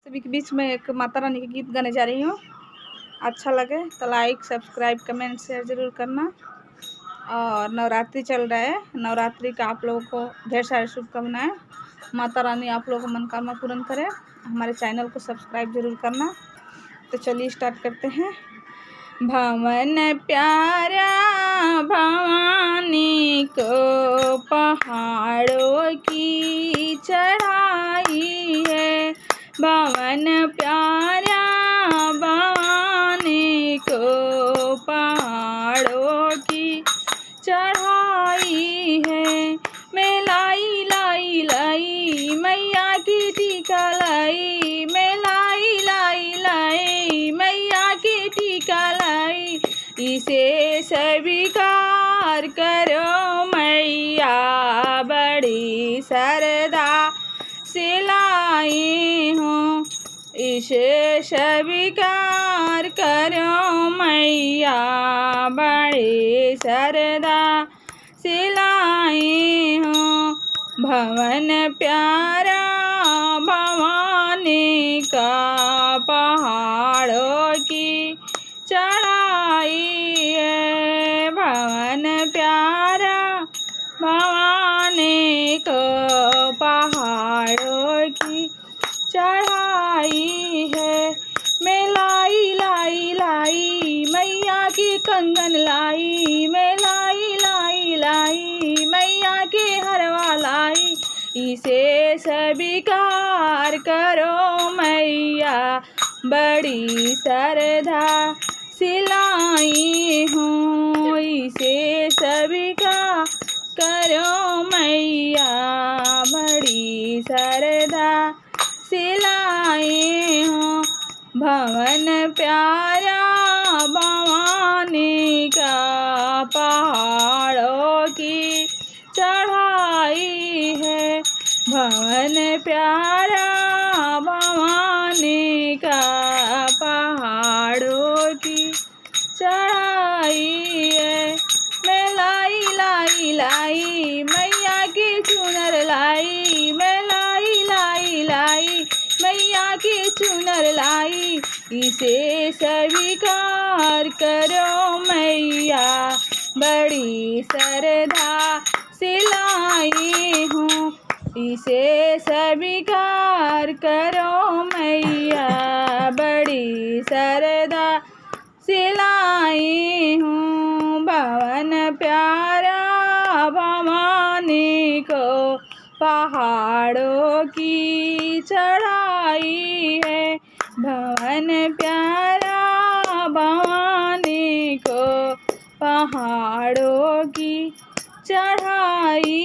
सभी के बीच में एक माता रानी के गीत गाने जा रही हूँ। अच्छा लगे तो लाइक, सब्सक्राइब, कमेंट, शेयर ज़रूर करना। और नवरात्रि चल रहा है, नवरात्रि का आप लोगों को ढेर सारी शुभकामनाएं। माता रानी आप लोगों को मनोकामना पूर्ण करे। हमारे चैनल को सब्सक्राइब ज़रूर करना। तो चलिए स्टार्ट करते हैं। भवन प्यारा भवानी को पहाड़ों की चढ़ाई है। भवन प्यारा भवानी को पहाड़ों की चढ़ाई है। मैं लाई लाई लाई मैया की टीका लाई, मैं लाई लाई लाई मैया की टीका लाई। इसे स्वीकार करो मैया, बड़ी श्रद्धा से लाई हूँ। इसे स्वीकार करो मैया, बड़ी श्रद्धा से लाई हूँ। भवन प्यारा भवानी का पहाड़ों की चढ़ाई है। भवन प्यारा भवानी को पहाड़ों की चढ़ाई है। मैं लाई लाई लाई मैया की कंगन लाई, मैं लाई लाई लाई मैया के हरवा लाई। इसे स्वीकार करो मैया, बड़ी श्रद्धा से लाई हूँ। इसे स्वीकार करो मैया, बड़ी श्रद्धा से लाई हूँ। भवन प्यारा भवानी का पहाड़ों की चढ़ाई है। भवन प्यारा भवानी का पहाड़ों की चढ़ाई है। मैं लाई लाई लाई मैया की चुनर लाई, मैं लाई लाई लाई मैया की चुनर लाई। इसे स्वीकार करो मैया, बड़ी श्रद्धा से लाई हूँ। इसे स्वीकार करो मैया, बड़ी श्रद्धा से लाई हूँ। भवन प्यारा भवानी को पहाड़ों की चढ़ाई है। भवन प्यारा भवानी को पहाड़ों की चढ़ाई